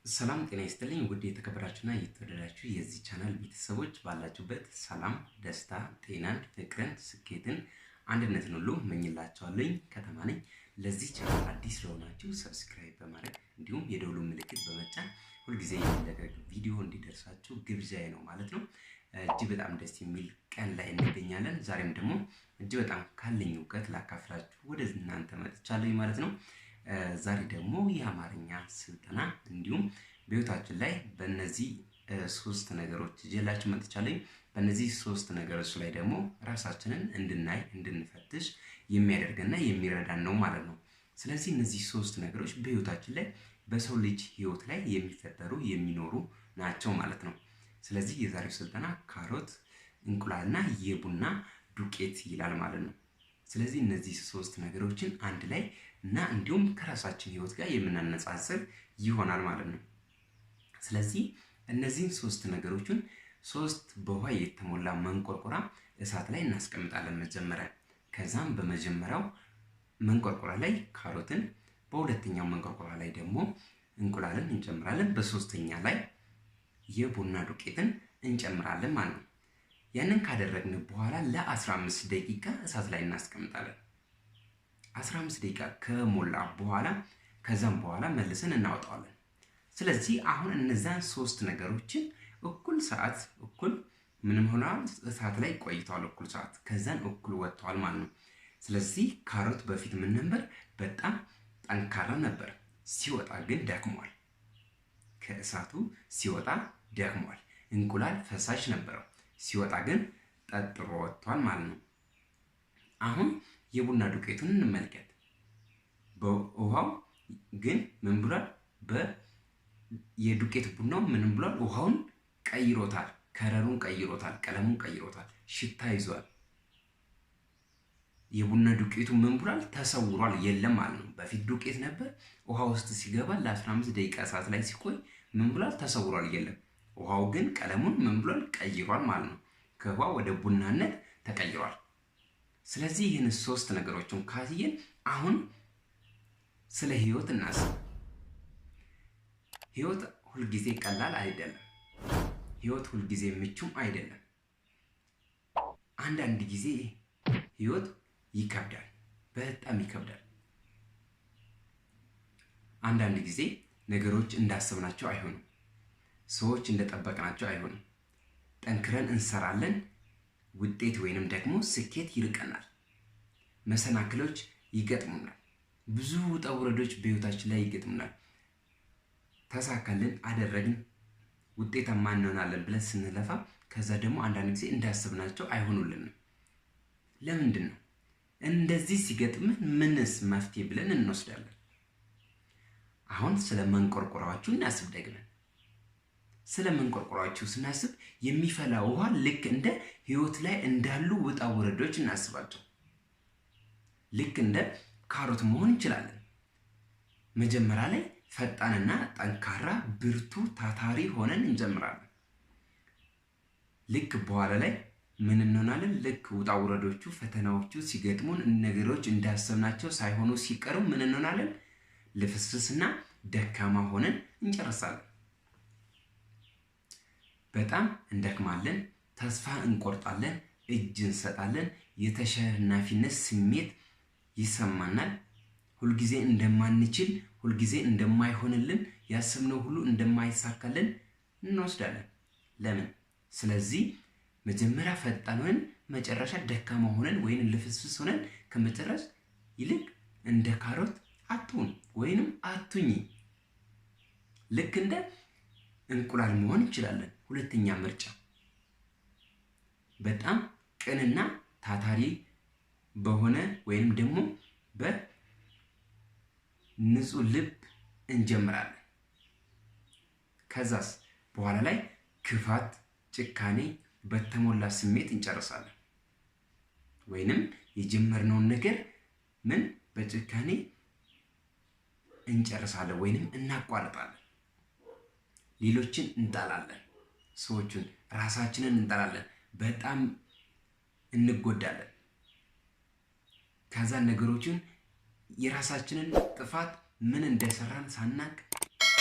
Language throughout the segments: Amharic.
ሰላም ጤና ይስጥልኝ ውድ የተከበራችሁና የተወደዳችሁ የዚህ ቻናል ቤተሰቦች ባላችሁበት ሰላም፣ ደስታ፣ ጤናን፣ ፍቅርን፣ ስኬትን፣ አንድነትን ሁሉ እመኝላችኋለሁ። ከተማ ነኝ። ለዚህ ቻናል አዲስ ለሆናችሁ ሰብስክራይብ በማድረግ እንዲሁም የደወሉ ምልክት በመጫን ሁልጊዜ የሚለቀቅ ቪዲዮ እንዲደርሳችሁ ግብዣዬ ነው ማለት ነው። እጅግ በጣም ደስ የሚል ቀን ላይ እንገኛለን። ዛሬም ደግሞ እጅግ በጣም ካለኝ እውቀት ላካፍላችሁ ወደ እናንተ መጥቻለሁ ማለት ነው። ዛሬ ደግሞ የአማርኛ ስልጠና እንዲሁም በህይወታችን ላይ በእነዚህ ሶስት ነገሮች ይዤላችሁ መጥቻለሁ። በእነዚህ ሶስት ነገሮች ላይ ደግሞ ራሳችንን እንድናይ እንድንፈትሽ የሚያደርገና የሚረዳን ነው ማለት ነው። ስለዚህ እነዚህ ሶስት ነገሮች በህይወታችን ላይ በሰው ልጅ ህይወት ላይ የሚፈጠሩ የሚኖሩ ናቸው ማለት ነው። ስለዚህ የዛሬው ስልጠና ካሮት፣ እንቁላልና የቡና ዱቄት ይላል ማለት ነው። ስለዚህ እነዚህ ሶስት ነገሮችን አንድ ላይ እና እንዲሁም ከራሳችን ህይወት ጋር የምናነጻጽር ይሆናል ማለት ነው። ስለዚህ እነዚህን ሶስት ነገሮችን ሶስት በውሃ የተሞላ መንቆርቆራ እሳት ላይ እናስቀምጣለን መጀመሪያ። ከዛም በመጀመሪያው መንቆርቆራ ላይ ካሮትን፣ በሁለተኛው መንቆርቆራ ላይ ደግሞ እንቁላልን እንጨምራለን፣ በሶስተኛ ላይ የቡና ዱቄትን እንጨምራለን ማለት ነው። ያንን ካደረግን በኋላ ለ15 ደቂቃ እሳት ላይ እናስቀምጣለን። 15 ደቂቃ ከሞላ በኋላ ከዛም በኋላ መልሰን እናወጣዋለን። ስለዚህ አሁን እነዛን ሶስት ነገሮችን እኩል ሰዓት እኩል ምንም ሆነዋል እሳት ላይ ቆይተዋል፣ እኩል ሰዓት ከዛን እኩል ወጥተዋል ማለት ነው። ስለዚህ ካሮት በፊት ምን ነበር? በጣም ጠንካራ ነበር። ሲወጣ ግን ደክሟል። ከእሳቱ ሲወጣ ደክሟል። እንቁላል ፈሳሽ ነበረው። ሲወጣ ግን ጠጥሮ ወጥቷል ማለት ነው። አሁን የቡና ዱቄቱን እንመልከት። በውሃው ግን ምን ብሏል? የዱቄት ቡናው ምን ብሏል? ውሃውን ቀይሮታል፣ ከረሩን ቀይሮታል፣ ቀለሙን ቀይሮታል፣ ሽታ ይዟል። የቡና ዱቄቱ ምን ብሏል? ተሰውሯል፣ የለም ማለት ነው። በፊት ዱቄት ነበር። ውሃ ውስጥ ሲገባ ለ15 ደቂቃ ሰዓት ላይ ሲቆይ ምን ብሏል? ተሰውሯል፣ የለም። ውሃው ግን ቀለሙን ምን ብሏል? ቀይሯል ማለት ነው። ከውሃ ወደ ቡናነት ተቀይሯል። ስለዚህ ይህን ሶስት ነገሮችን ካየን አሁን ስለ ህይወት እናስብ። ህይወት ሁልጊዜ ቀላል አይደለም። ህይወት ሁልጊዜ ምቹም አይደለም። አንዳንድ ጊዜ ህይወት ይከብዳል፣ በጣም ይከብዳል። አንዳንድ ጊዜ ነገሮች እንዳሰብናቸው አይሆኑም። ሰዎች እንደጠበቅናቸው አይሆኑም። ጠንክረን እንሰራለን፣ ውጤት ወይንም ደግሞ ስኬት ይርቀናል። መሰናክሎች ይገጥሙናል። ብዙ ውጣ ውረዶች በህይወታችን ላይ ይገጥሙናል። ተሳካልን፣ አደረግን፣ ውጤታማ እንሆናለን ብለን ስንለፋ ከዛ ደግሞ አንዳንድ ጊዜ እንዳሰብናቸው አይሆኑልንም። ለምንድን ነው እንደዚህ ሲገጥምን? ምንስ መፍትሄ ብለን እንወስዳለን? አሁን ስለ መንቆርቆራዎቹ እናስብ ደግመን። ስለ መንቆርቆራዎቹ ስናስብ የሚፈላ ውሃ ልክ እንደ ህይወት ላይ እንዳሉ ውጣ ውረዶች እናስባቸው። ልክ እንደ ካሮት መሆን እንችላለን። መጀመሪያ ላይ ፈጣንና ጠንካራ፣ ብርቱ፣ ታታሪ ሆነን እንጀምራለን። ልክ በኋላ ላይ ምን እንሆናለን? ልክ ውጣ ውረዶቹ ፈተናዎቹ ሲገጥሙን ነገሮች እንዳሰብናቸው ሳይሆኑ ሲቀሩ ምን እንሆናለን? ልፍስፍስና ደካማ ሆነን እንጨርሳለን። በጣም እንደክማለን፣ ተስፋ እንቆርጣለን፣ እጅ እንሰጣለን፣ የተሸናፊነት ስሜት ይሰማናል። ሁልጊዜ እንደማንችል፣ ሁልጊዜ እንደማይሆንልን፣ ያሰብነው ሁሉ እንደማይሳካልን እንወስዳለን። ለምን? ስለዚህ መጀመሪያ ፈጣን ሆነን መጨረሻ ደካማ ሆነን ወይም ልፍስፍስ ሆነን ከመጨረስ ይልቅ እንደ ካሮት አትሁን ወይንም አትሁኝ። ልክ እንደ እንቁላል መሆን እንችላለን። ሁለተኛ ምርጫ በጣም ቅንና ታታሪ በሆነ ወይንም ደግሞ በንጹህ ልብ እንጀምራለን። ከዛስ በኋላ ላይ ክፋት፣ ጭካኔ በተሞላ ስሜት እንጨርሳለን። ወይንም የጀመርነውን ነገር ምን በጭካኔ እንጨርሳለን ወይንም እናቋርጣለን። ሌሎችን እንጠላለን፣ ሰዎችን፣ ራሳችንን እንጠላለን፣ በጣም እንጎዳለን። ከዛ ነገሮችን የራሳችንን ጥፋት ምን እንደሰራን ሳናቅ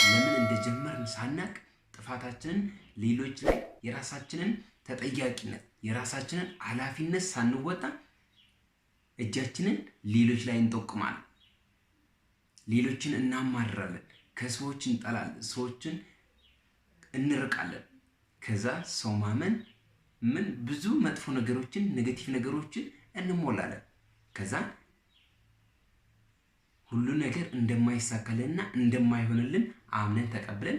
ለምን እንደጀመርን ጥፋትን ሳናቅ ጥፋታችንን ሌሎች ላይ የራሳችንን ተጠያቂነት የራሳችንን ኃላፊነት ሳንወጣ እጃችንን ሌሎች ላይ እንጠቁማለን። ሌሎችን እናማርራለን፣ ከሰዎች እንጠላለን፣ ሰዎችን እንርቃለን። ከዛ ሰው ማመን ምን ብዙ መጥፎ ነገሮችን ኔጌቲቭ ነገሮችን እንሞላለን። ከዛ ሁሉ ነገር እንደማይሳካልንና እንደማይሆንልን አምነን ተቀብለን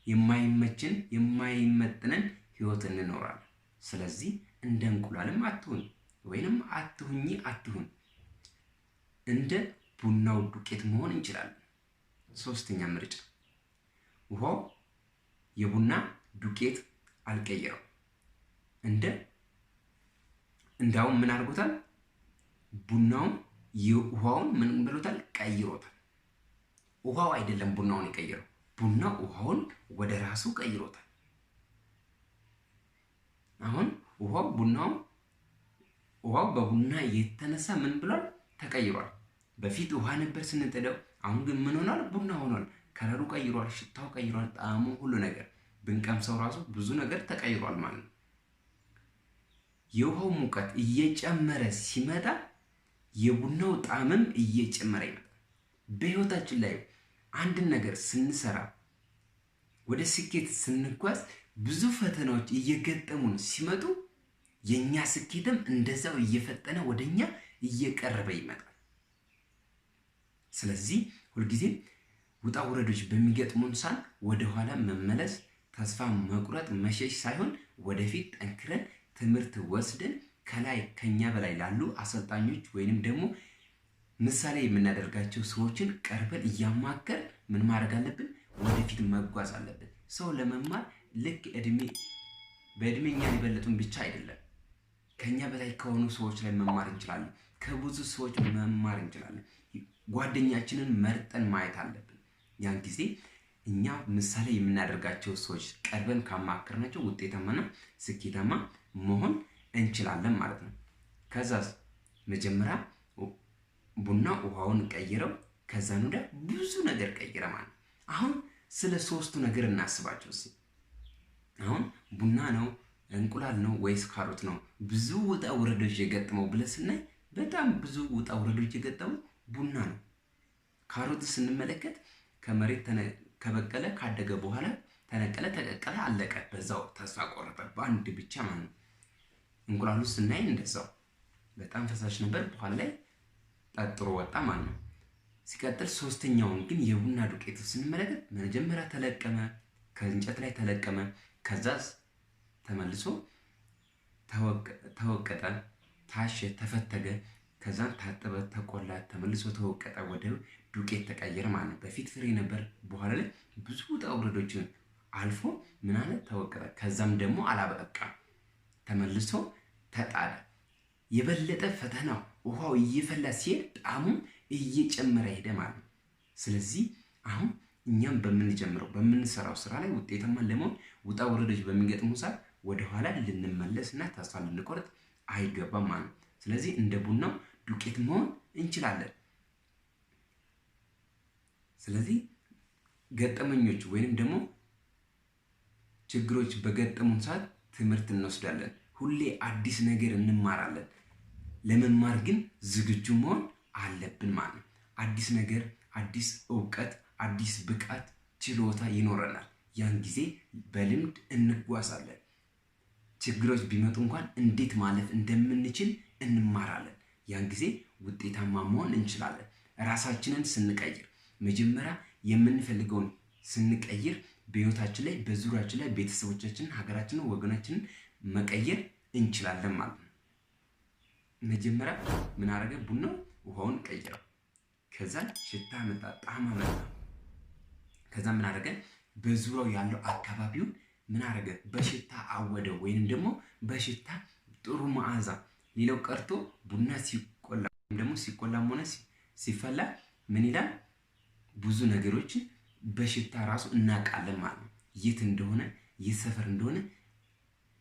የማይመችን የማይመጥነን ህይወት እንኖራለን። ስለዚህ እንደ እንቁላልም አትሁን ወይንም አትሁን፣ እንደ ቡናው ዱቄት መሆን እንችላለን። ሶስተኛ ምርጫ ውሃው የቡና ዱቄት አልቀየረው። እንዳውም ምን አድርጎታል? ቡናውን የውሃውን ምን ብሎታል? ቀይሮታል። ውሃው አይደለም ቡናውን የቀየረው፣ ቡናው ውሃውን ወደ ራሱ ቀይሮታል። አሁን ውሃው በቡና የተነሳ ምን ብሏል? ተቀይሯል። በፊት ውሃ ነበር ስንጥደው፣ አሁን ግን ምን ሆኗል? ቡና ሆኗል። ከለሩ ቀይሯል፣ ሽታው ቀይሯል፣ ጣዕሙ፣ ሁሉ ነገር ብንቀምሰው ራሱ ብዙ ነገር ተቀይሯል ማለት ነው። የውሃው ሙቀት እየጨመረ ሲመጣ የቡናው ጣዕምም እየጨመረ ይመጣል። በህይወታችን ላይ አንድን ነገር ስንሰራ ወደ ስኬት ስንጓዝ ብዙ ፈተናዎች እየገጠሙን ሲመጡ የኛ ስኬትም እንደዛው እየፈጠነ ወደኛ እየቀረበ ይመጣል። ስለዚህ ሁልጊዜም ውጣ ውረዶች በሚገጥሙን ሰዓት ወደ ኋላ መመለስ፣ ተስፋ መቁረጥ፣ መሸሽ ሳይሆን ወደፊት ጠንክረን ትምህርት ወስደን ከላይ ከኛ በላይ ላሉ አሰልጣኞች ወይንም ደግሞ ምሳሌ የምናደርጋቸው ሰዎችን ቀርበን እያማከር ምን ማድረግ አለብን? ወደፊት መጓዝ አለብን። ሰው ለመማር ልክ በእድሜኛ ሊበለጡን ብቻ አይደለም። ከኛ በላይ ከሆኑ ሰዎች ላይ መማር እንችላለን። ከብዙ ሰዎች መማር እንችላለን። ጓደኛችንን መርጠን ማየት አለብን። ያን ጊዜ እኛ ምሳሌ የምናደርጋቸው ሰዎች ቀርበን ካማከርናቸው ውጤታማና ስኬታማ መሆን እንችላለን ማለት ነው። ከዛስ መጀመሪያ ቡና ውሃውን ቀይረው፣ ከዛን ወደ ብዙ ነገር ቀይረ ማለት። አሁን ስለ ሶስቱ ነገር እናስባቸው እስኪ። አሁን ቡና ነው እንቁላል ነው ወይስ ካሮት ነው ብዙ ውጣ ውረዶች የገጠመው ብለን ስናይ በጣም ብዙ ውጣ ውረዶች የገጠመው ቡና ነው። ካሮት ስንመለከት ከመሬት ከበቀለ ካደገ በኋላ ተነቀለ፣ ተቀቀለ፣ አለቀ፣ በዛው ተስፋ ቆረጠ በአንድ ብቻ ማለት ነው። እንቁላሉ ስናይ እንደዛው በጣም ፈሳሽ ነበር፣ በኋላ ላይ ጠጥሮ ወጣ ማለት ነው። ሲቀጥል ሶስተኛውን ግን የቡና ዱቄት ስንመለከት መጀመሪያ ተለቀመ፣ ከእንጨት ላይ ተለቀመ፣ ከዛስ ተመልሶ ተወቀጠ፣ ታሸ፣ ተፈተገ፣ ከዛን ታጠበ፣ ተቆላ፣ ተመልሶ ተወቀጠ፣ ወደ ዱቄት ተቀየረ ማለት ነው። በፊት ፍሬ ነበር፣ በኋላ ላይ ብዙ ውጣ ውረዶችን አልፎ ምን አለ? ተወቀጠ። ከዛም ደግሞ አላበቃም፣ ተመልሶ ተጣለ። የበለጠ ፈተናው ውሃው እየፈላ ሲሄድ ጣዕሙ እየጨመረ ሄደ ማለት ነው። ስለዚህ አሁን እኛም በምንሰራው ስራ ላይ ውጤታማ ለመሆን ውጣ ውረዶች በሚገጥሙ ሰዓት ወደኋላ ልንመለስና ተስፋ ልንቆርጥ አይገባም ማለት ነው። ስለዚህ እንደ ቡናው ዱቄት መሆን እንችላለን። ስለዚህ ገጠመኞች ወይንም ደግሞ ችግሮች በገጠሙን ሰዓት ትምህርት እንወስዳለን። ሁሌ አዲስ ነገር እንማራለን። ለመማር ግን ዝግጁ መሆን አለብን ማለት ነው። አዲስ ነገር፣ አዲስ እውቀት፣ አዲስ ብቃት፣ ችሎታ ይኖረናል። ያን ጊዜ በልምድ እንጓዛለን። ችግሮች ቢመጡ እንኳን እንዴት ማለፍ እንደምንችል እንማራለን። ያን ጊዜ ውጤታማ መሆን እንችላለን። ራሳችንን ስንቀይር መጀመሪያ የምንፈልገውን ስንቀይር በህይወታችን ላይ በዙሪያችን ላይ ቤተሰቦቻችንን፣ ሀገራችንን፣ ወገናችንን መቀየር እንችላለን ማለት ነው። መጀመሪያ ምን አደረገ? ቡናው ውሃውን ቀይረው፣ ከዛ ሽታ መጣ፣ ጣዕም መጣ። ከዛ ምን አደረገ? በዙሪያው ያለው አካባቢውን ምን አደረገ? በሽታ አወደው፣ ወይንም ደግሞ በሽታ ጥሩ መዓዛ። ሌላው ቀርቶ ቡና ሲቆላ ወይም ደግሞ ሲቆላም ሆነ ሲፈላ ምን ይላል? ብዙ ነገሮችን በሽታ ራሱ እናውቃለን ማለት ነው። የት እንደሆነ የት ሰፈር እንደሆነ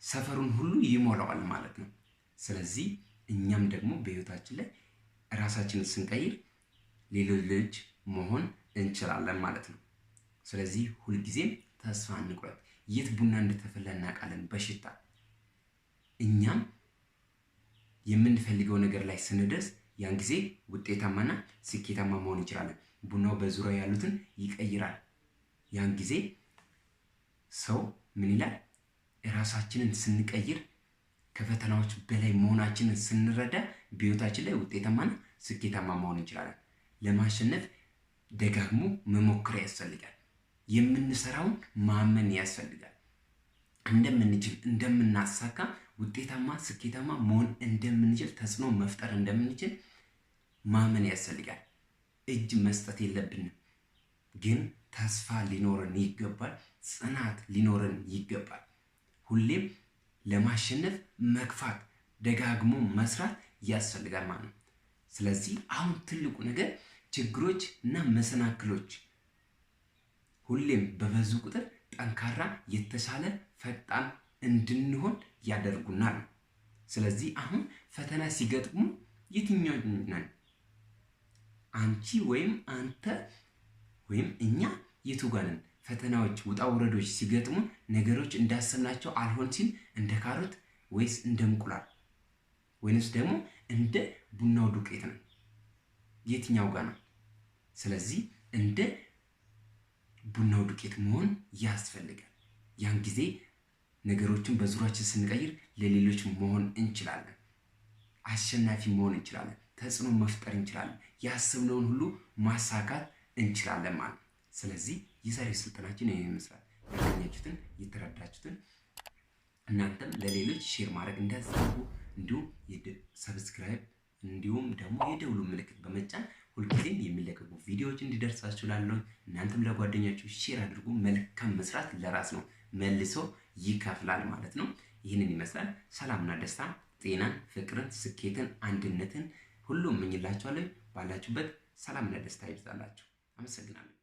ሰፈሩን ሁሉ ይሞላዋል ማለት ነው። ስለዚህ እኛም ደግሞ በህይወታችን ላይ ራሳችንን ስንቀይር ሌሎች መሆን እንችላለን ማለት ነው። ስለዚህ ሁልጊዜም ተስፋ አንቁረጥ። የት ቡና እንደተፈላ እናውቃለን በሽታ። እኛም የምንፈልገው ነገር ላይ ስንደርስ ያን ጊዜ ውጤታማና ስኬታማ መሆን እንችላለን። ቡናው በዙሪያው ያሉትን ይቀይራል። ያን ጊዜ ሰው ምን ይላል? ራሳችንን ስንቀይር ከፈተናዎች በላይ መሆናችንን ስንረዳ በህይወታችን ላይ ውጤታማና ስኬታማ መሆን እንችላለን። ለማሸነፍ ደጋግሞ መሞከር ያስፈልጋል። የምንሰራውን ማመን ያስፈልጋል። እንደምንችል፣ እንደምናሳካ፣ ውጤታማ ስኬታማ መሆን እንደምንችል፣ ተጽዕኖ መፍጠር እንደምንችል ማመን ያስፈልጋል። እጅ መስጠት የለብንም፣ ግን ተስፋ ሊኖረን ይገባል። ጽናት ሊኖረን ይገባል። ሁሌም ለማሸነፍ መግፋት፣ ደጋግሞ መስራት ያስፈልጋል ማለት ነው። ስለዚህ አሁን ትልቁ ነገር ችግሮች እና መሰናክሎች ሁሌም በበዙ ቁጥር ጠንካራ፣ የተሻለ፣ ፈጣን እንድንሆን ያደርጉናል። ስለዚህ አሁን ፈተና ሲገጥሙ የትኛው ነን? አንቺ ወይም አንተ ወይም እኛ የቱ ጋር ነን? ፈተናዎች፣ ውጣ ውረዶች ሲገጥሙ ነገሮች እንዳሰብናቸው አልሆን ሲል እንደ ካሮት ወይስ እንደ እንቁላል ወይንስ ደግሞ እንደ ቡናው ዱቄት ነው? የትኛው ጋር ነው? ስለዚህ እንደ ቡናው ዱቄት መሆን ያስፈልጋል። ያን ጊዜ ነገሮችን በዙሪያችን ስንቀይር ለሌሎች መሆን እንችላለን። አሸናፊ መሆን እንችላለን። ተጽዕኖ መፍጠር እንችላለን። ያሰብነውን ሁሉ ማሳካት እንችላለን ማለት ነው። ስለዚህ የዛሬው ስልጠናችን ይህን ይመስላል። ያገኛችሁትን የተረዳችሁትን እናንተም ለሌሎች ሼር ማድረግ እንዳትዘነጉ፣ እንዲሁም ሰብስክራይብ እንዲሁም ደግሞ የደውሉ ምልክት በመጫን ሁልጊዜም የሚለቀቁ ቪዲዮዎች እንዲደርሳችሁ ላለው እናንተም ለጓደኛችሁ ሼር አድርጉ። መልካም መስራት ለራስ ነው፣ መልሶ ይከፍላል ማለት ነው። ይህንን ይመስላል። ሰላምና ደስታ፣ ጤናን፣ ፍቅርን፣ ስኬትን፣ አንድነትን ሁሉ እመኝላችኋለሁ። ባላችሁበት ሰላምና ደስታ ይብዛላችሁ። አመሰግናለሁ።